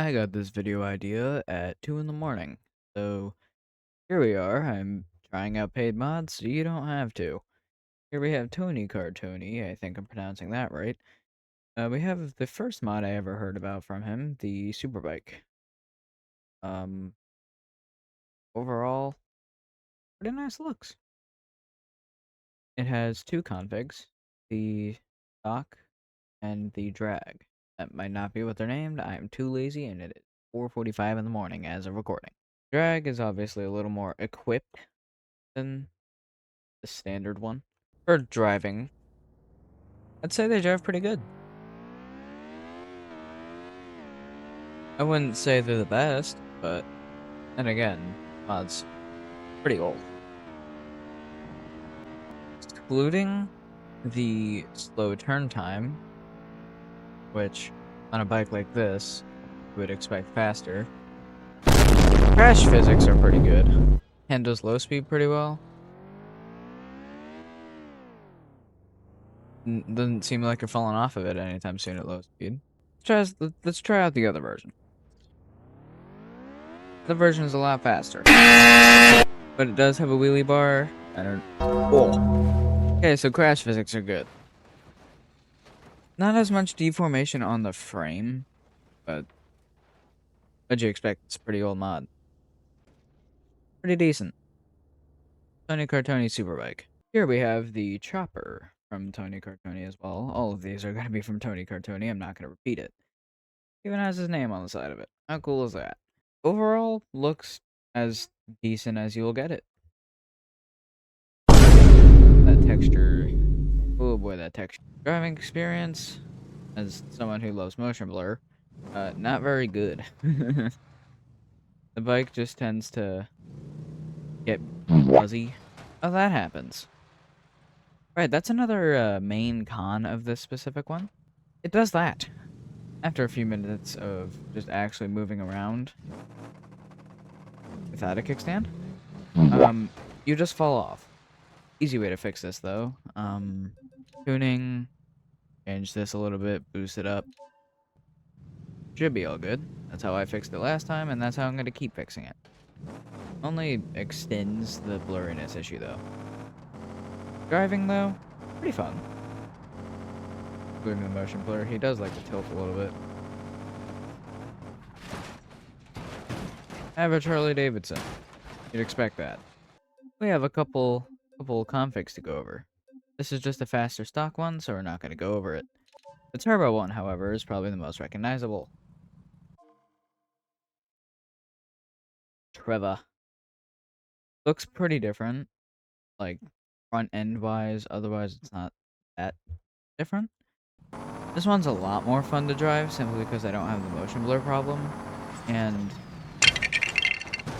I got this video idea at 2 in the morning. So here we are. I'm trying out paid mods so you don't have to. Here we have Tony Cartoni. I think I'm pronouncing that right. We have the first mod I ever heard about from him, the superbike. Um, Overall, pretty nice looks. It has two configs, the stock and the drag. That might not be what they're named. I am too lazy and it is 4:45 in the morning as of recording. Drag is obviously a little more equipped than the standard one. For driving, I'd say they drive pretty good. I wouldn't say they're the best, but then again, mod's pretty old. Excluding the slow turn time, which on a bike like this, you would expect faster. Crash physics are pretty good. Handles low speed pretty well. Doesn't seem like you're falling off of it anytime soon at low speed. Let's try out the other version. The version is a lot faster, but it does have a wheelie bar. I don't. Oh. Okay, so crash physics are good. Not as much deformation on the frame, but what'd you expect? It's a pretty old mod. Pretty decent. Tony Cartoni Superbike. Here we have the chopper from Tony Cartoni as well. All of these are going to be from Tony Cartoni. I'm not going to repeat it. Even has his name on the side of it. How cool is that? Overall, looks as decent as you'll get it. That texture. Oh boy, that texture. Driving experience, as someone who loves motion blur, not very good. The bike just tends to get fuzzy. Oh, that happens. Right, that's another main con of this specific one. It does that. After a few minutes of just actually moving around without a kickstand, you just fall off. Easy way to fix this, though. Tuning, change this a little bit, boost it up. Should be all good. That's how I fixed it last time, and that's how I'm going to keep fixing it. Only extends the blurriness issue, though. Driving, though, pretty fun. Including the motion blur, he does like to tilt a little bit. Average Harley Davidson. You'd expect that. We have a couple configs to go over. This is just a faster stock one, so we're not going to go over it. The turbo one, however, is probably the most recognizable. Treva. Looks pretty different, like front end wise, otherwise it's not that different. This one's a lot more fun to drive simply because I don't have the motion blur problem, and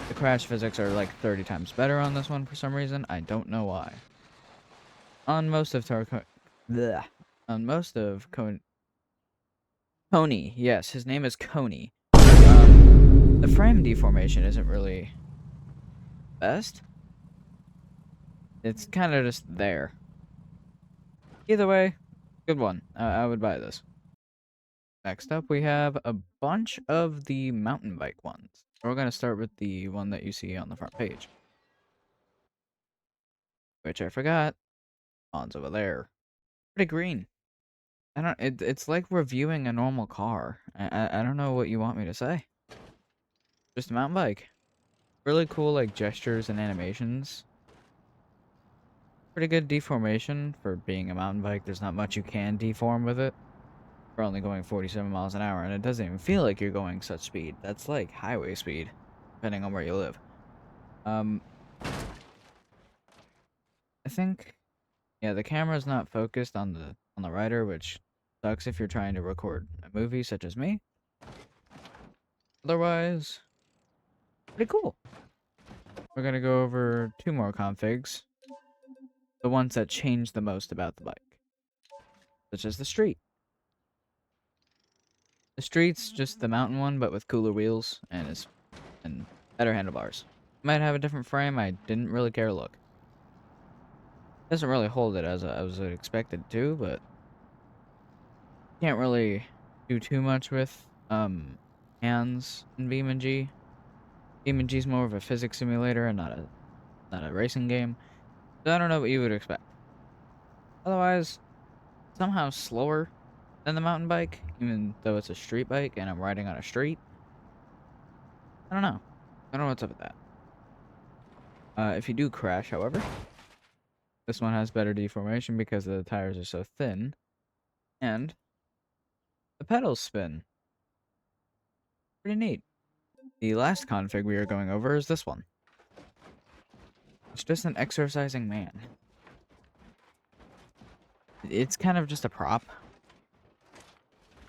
the crash physics are like 30 times better on this one for some reason. I don't know why. On most of Coney, yes, his name is Coney. The frame deformation isn't really best. It's kind of just there. Either way, good one. I would buy this. Next up, we have a bunch of the mountain bike ones. We're going to start with the one that you see on the front page. Which I forgot. On's over there. Pretty green. It's like reviewing a normal car. I don't know what you want me to say. Just a mountain bike. Really cool, like, gestures and animations. Pretty good deformation for being a mountain bike. There's not much you can deform with it. We're only going 47 miles an hour, and it doesn't even feel like you're going such speed. That's like highway speed, depending on where you live. I think, yeah, the camera's not focused on the rider, which sucks if you're trying to record a movie such as me. Otherwise, pretty cool. We're gonna go over two more configs. The ones that change the most about the bike. Such as the street. The street's just the mountain one, but with cooler wheels and better handlebars. Might have a different frame, I didn't really care to look. Doesn't really hold it as I was expected to, but can't really do too much with hands in BeamNG. BeamNG is more of a physics simulator and not a racing game. So I don't know what you would expect. Otherwise, somehow slower than the mountain bike, even though it's a street bike and I'm riding on a street. I don't know. I don't know what's up with that. If you do crash, however, this one has better deformation because the tires are so thin, and the pedals spin. Pretty neat. The last config we are going over is this one. It's just an exercising man. It's kind of just a prop.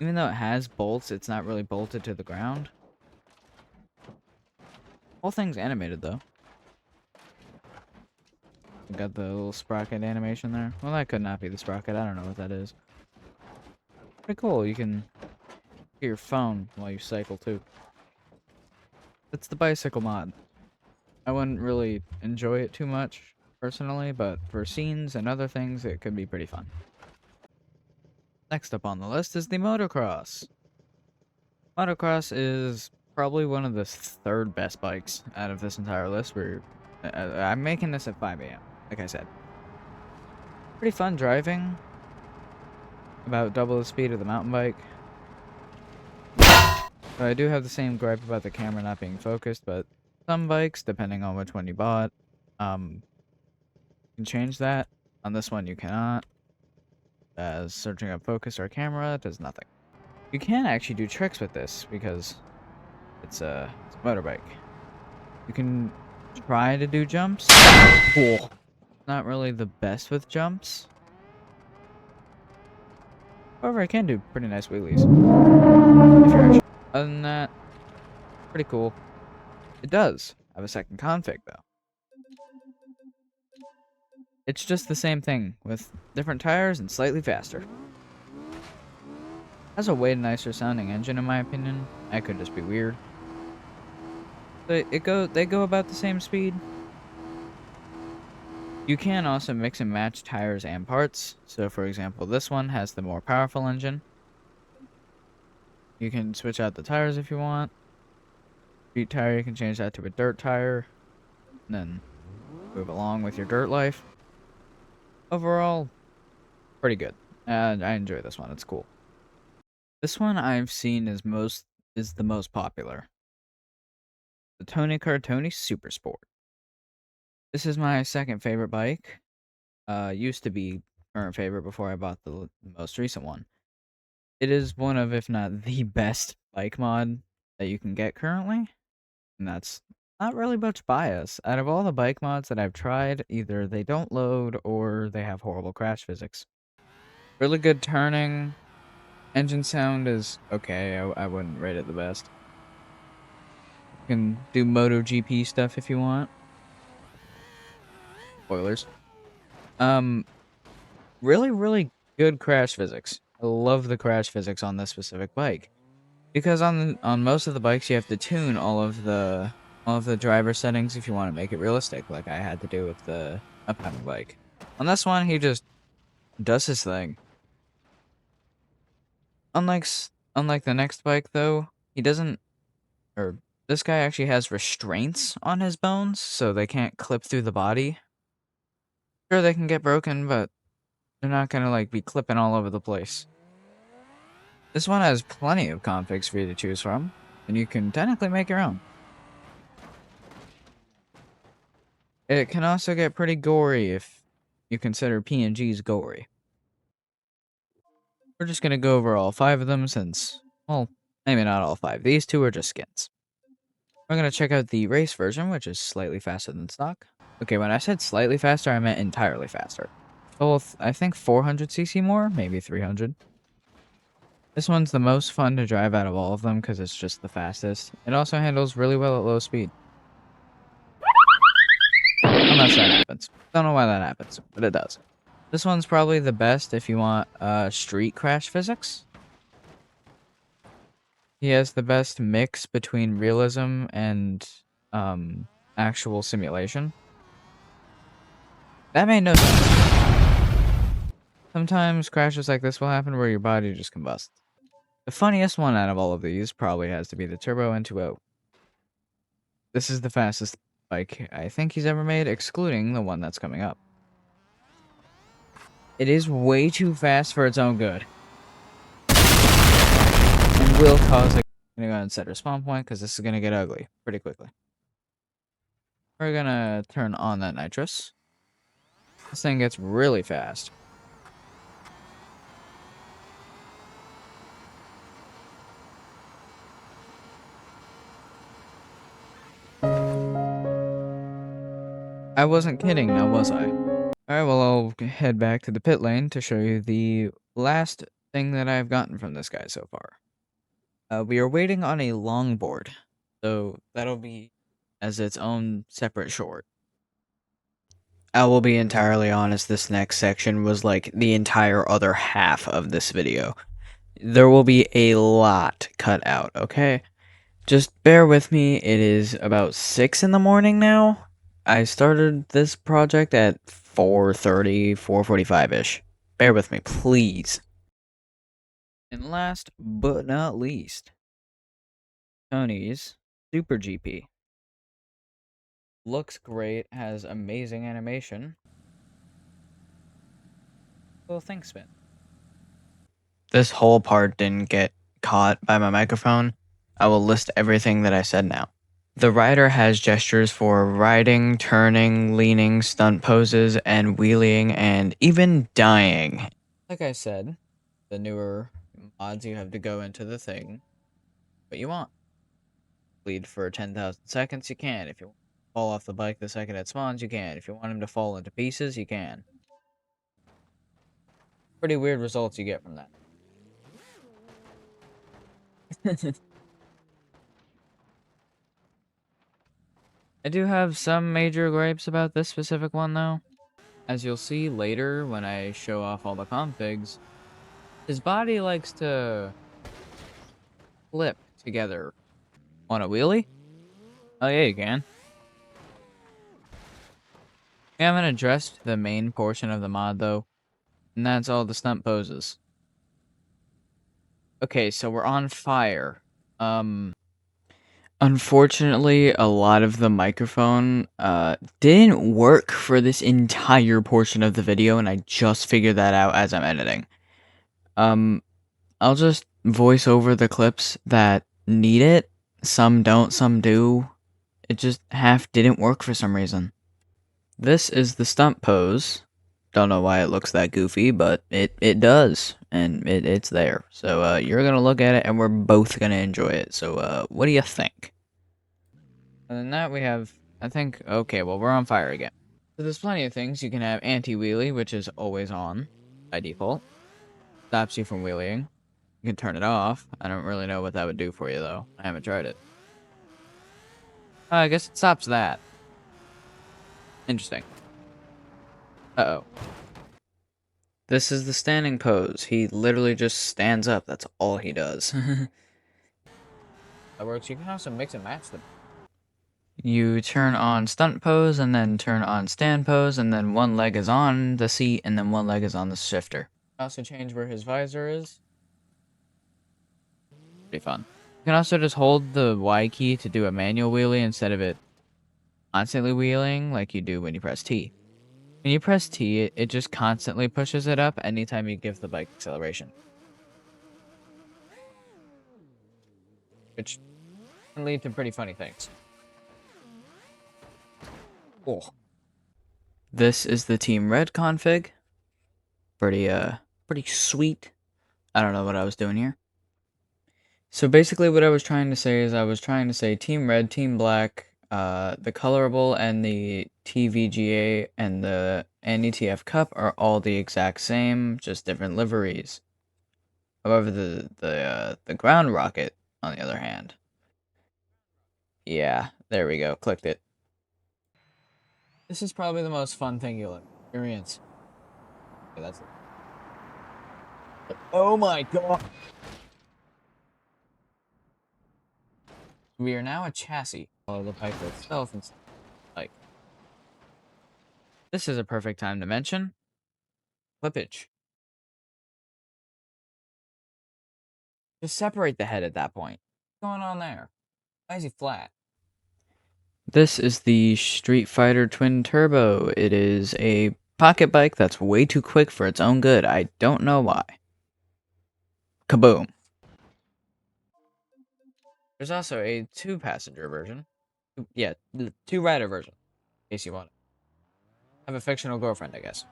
Even though it has bolts, it's not really bolted to the ground. Whole thing's animated, though. We got the little sprocket animation there. Well, that could not be the sprocket. I don't know what that is. Pretty cool. You can get your phone while you cycle, too. It's the bicycle mod. I wouldn't really enjoy it too much, personally, but for scenes and other things, it could be pretty fun. Next up on the list is the Motocross. Motocross is probably one of the third best bikes out of this entire list. I'm making this at 5 a.m., like I said. Pretty fun driving. About double the speed of the mountain bike. So I do have the same gripe about the camera not being focused, but some bikes, depending on which one you bought, you can change that. On this one, you cannot. As searching up focus or camera does nothing. You can actually do tricks with this because it's a motorbike. You can try to do jumps. Cool. Not really the best with jumps. However, I can do pretty nice wheelies. If you're actually... Other than that, pretty cool. It does have a second config, though. It's just the same thing, with different tires and slightly faster. Has a way nicer sounding engine, in my opinion. I could just be weird. But they go about the same speed. You can also mix and match tires and parts. So, for example, this one has the more powerful engine. You can switch out the tires if you want. Street tire, you can change that to a dirt tire. And then move along with your dirt life. Overall, pretty good. And I enjoy this one. It's cool. This one I've seen is the most popular. The Tony Carton Super Sport. This is my second favorite bike. Used to be current favorite before I bought the most recent one. It is one of, if not the best bike mod that you can get currently. And that's not really much bias. Out of all the bike mods that I've tried, either they don't load or they have horrible crash physics. Really good turning. Engine sound is okay. I wouldn't rate it the best. You can do MotoGP stuff if you want. Spoilers. Really good crash physics. I love the crash physics on this specific bike. Because on most of the bikes you have to tune all of the driver settings if you want to make it realistic, like I had to do with the upcoming bike. On this one, he just does his thing. Unlike the next bike though, he doesn't, or this guy actually has restraints on his bones, so they can't clip through the body. Sure, they can get broken, but they're not gonna like be clipping all over the place. This one has plenty of configs for you to choose from, and you can technically make your own. It can also get pretty gory if you consider PNGs gory. We're just gonna go over all 5 of them since, well, maybe not all 5. These 2 are just skins. We're gonna check out the race version, which is slightly faster than stock. Okay, when I said slightly faster, I meant entirely faster. Both, I think 400cc more, maybe 300. This one's the most fun to drive out of all of them because it's just the fastest. It also handles really well at low speed. Unless that happens. Don't know why that happens, but it does. This one's probably the best if you want street crash physics. He has the best mix between realism and actual simulation. That made no sense. Sometimes crashes like this will happen where your body just combusts. The funniest one out of all of these probably has to be the Turbo N2O. This is the fastest bike I think he's ever made, excluding the one that's coming up. It is way too fast for its own good. And will cause a... I'm gonna go ahead and set our spawn point, because this is gonna get ugly pretty quickly. We're gonna turn on that nitrous. This thing gets really fast. I wasn't kidding, now was I? Alright, well, I'll head back to the pit lane to show you the last thing that I've gotten from this guy so far. We are waiting on a longboard, so that'll be as its own separate short. I will be entirely honest, this next section was like the entire other half of this video. There will be a lot cut out, okay? Just bear with me, it is about 6 in the morning now. I started this project at 4:30, 4:45-ish. Bear with me, please. And last but not least, Tony's Super GP. Looks great, has amazing animation. Little thing spin. This whole part didn't get caught by my microphone. I will list everything that I said now. The rider has gestures for riding, turning, leaning, stunt poses, and wheeling, and even dying. Like I said, the newer mods, you have to go into the thing what you want. Bleed for 10,000 seconds, you can. If you want to fall off the bike the second it spawns, you can. If you want him to fall into pieces, you can. Pretty weird results you get from that. I do have some major gripes about this specific one, though. As you'll see later when I show off all the configs, his body likes to flip together. On a wheelie? Oh yeah, you can. We haven't addressed the main portion of the mod, though, and that's all the stunt poses. Okay, so we're on fire. Unfortunately, a lot of the microphone didn't work for this entire portion of the video, and I just figured that out as I'm editing. I'll just voice over the clips that need it. Some don't, some do. It just half didn't work for some reason. This is the stunt pose. Don't know why it looks that goofy, but it does, and it's there. So you're gonna look at it, and we're both gonna enjoy it. So what do you think? And then that we have, I think, okay, well, we're on fire again. So there's plenty of things. You can have anti-wheelie, which is always on by default. Stops you from wheeling. You can turn it off. I don't really know what that would do for you, though. I haven't tried it. I guess it stops that. Interesting. Uh-oh. This is the standing pose. He literally just stands up. That's all he does. That works. You can also mix and match them. You turn on stunt pose, and then turn on stand pose, and then one leg is on the seat, and then one leg is on the shifter. Also change where his visor is. Pretty fun. You can also just hold the Y key to do a manual wheelie instead of it constantly wheeling like you do when you press T. When you press T, it just constantly pushes it up anytime you give the bike acceleration. Which can lead to pretty funny things. Cool. This is the Team Red config. Pretty sweet. I don't know what I was doing here. So basically what I was trying to say is I was trying to say Team Red, Team Black, the Colorable and the TVGA and the NETF Cup are all the exact same, just different liveries. However, the Ground Rocket, on the other hand. Yeah, there we go, clicked it. This is probably the most fun thing you'll experience. Okay, that's it. Oh my god! We are now a chassis. Follow the bike itself and like. This is a perfect time to mention. Clippage. Just separate the head at that point. What's going on there? Why is he flat? This is the Street Fighter Twin Turbo. It is a pocket bike that's way too quick for its own good. I don't know why. Kaboom. There's also a two-passenger version. Yeah, the two-rider version, in case you want it. I have a fictional girlfriend, I guess.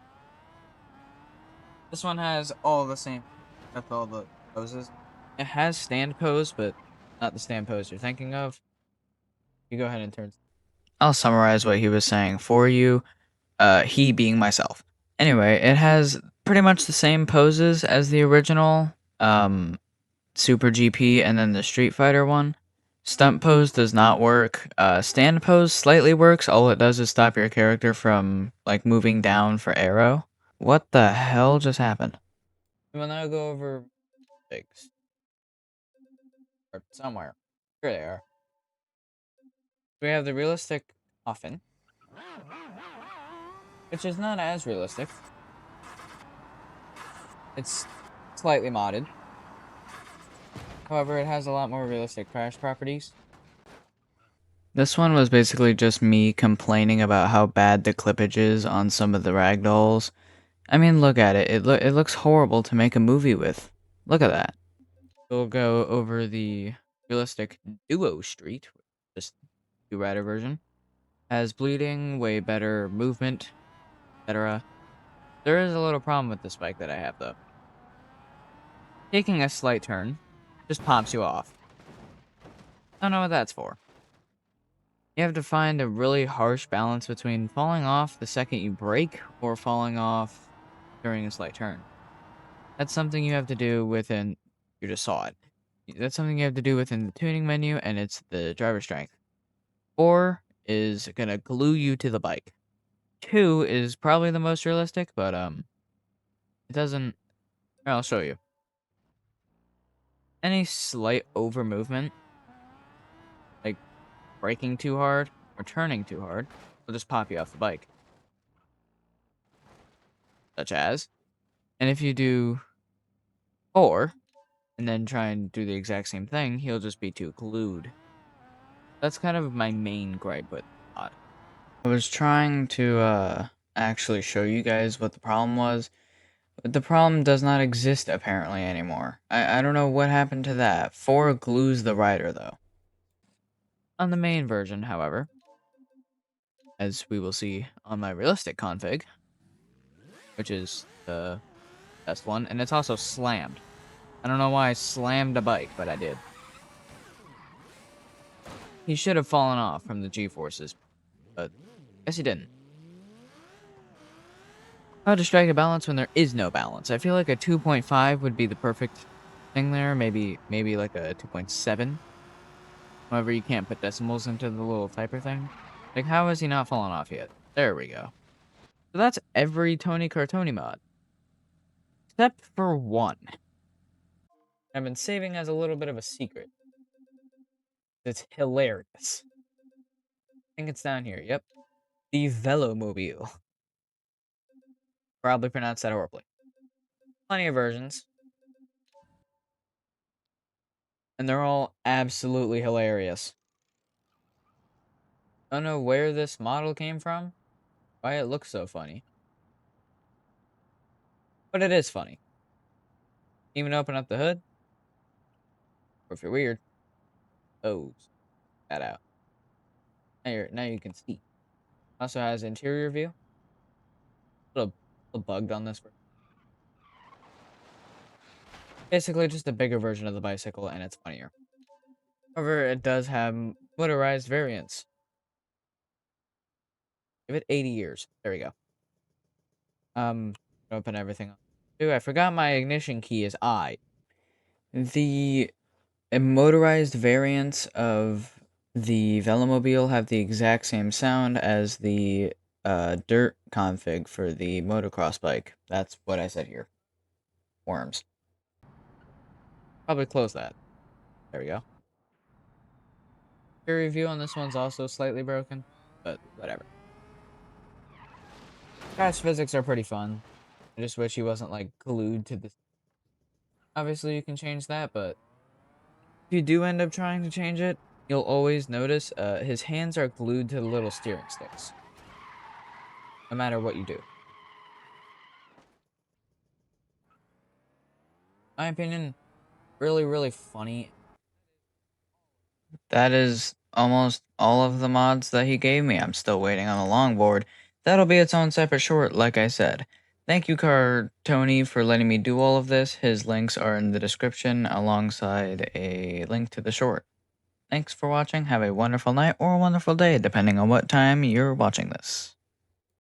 This one has all the same, with all the poses. It has stand pose, but not the stand pose you're thinking of. You go ahead and turn. I'll summarize what he was saying for you. He being myself. Anyway, it has pretty much the same poses as the original Super GP and then the Street Fighter one. Stunt pose does not work. Stand pose slightly works. All it does is stop your character from like moving down for arrow. What the hell just happened? We will now go over figs. Or somewhere. Here they are. We have the realistic coffin, which is not as realistic. It's slightly modded. However, it has a lot more realistic crash properties. This one was basically just me complaining about how bad the clippage is on some of the ragdolls. I mean, look at it. It looks horrible to make a movie with. Look at that. We'll go over the realistic Duo Street, just two-rider version. Has bleeding, way better movement, etc. There is a little problem with this bike that I have, though. Taking a slight turn just pops you off. I don't know what that's for. You have to find a really harsh balance between falling off the second you brake or falling off during a slight turn. That's something you have to do within... You just saw it. That's something you have to do within the tuning menu, and it's the driver strength. 4 is gonna glue you to the bike. 2 is probably the most realistic, but it doesn't... I'll show you. Any slight over movement, like braking too hard or turning too hard, will just pop you off the bike. Such as, and if you do 4 and then try and do the exact same thing, he'll just be too glued. That's kind of my main gripe with mod. I was trying to actually show you guys what the problem was, but the problem does not exist apparently anymore. I don't know what happened to that. 4 glues the rider though. On the main version, however, as we will see on my realistic config, which is the best one, and it's also slammed. I don't know why I slammed a bike, but I did. He should have fallen off from the G-forces, but I guess he didn't. How to strike a balance when there is no balance. I feel like a 2.5 would be the perfect thing there. Maybe like a 2.7. However, you can't put decimals into the little typer thing. Like, how has he not fallen off yet? There we go. So that's every Tony Cartoni mod. Except for one. I've been saving as a little bit of a secret. It's hilarious. I think it's down here. Yep. The Velomobil. Probably pronounced that horribly. Plenty of versions. And they're all absolutely hilarious. I don't know where this model came from. Why it looks so funny. But it is funny. Even open up the hood. Or if you're weird. Oh, that out. Now you can see. Also has interior view. A little bugged on this. Basically just a bigger version of the bicycle, and it's funnier. However, it does have motorized variants. Give it 80 years. There we go. Open everything up. Dude, I forgot my ignition key is I. The motorized variants of the Velomobil have the exact same sound as the dirt config for the motocross bike. That's what I said here. Worms. Probably close that. There we go. Peer review on this one's also slightly broken, but whatever. Crash physics are pretty fun. I just wish he wasn't like glued to the... Obviously you can change that, but If you do end up trying to change it, you'll always notice his hands are glued to the little steering sticks, no matter what you do. My opinion, really, really funny. That is almost all of the mods that he gave me. I'm still waiting on the longboard. That'll be its own separate short, like I said. Thank you, Tony, for letting me do all of this. His links are in the description alongside a link to the short. Thanks for watching. Have a wonderful night or a wonderful day, depending on what time you're watching this.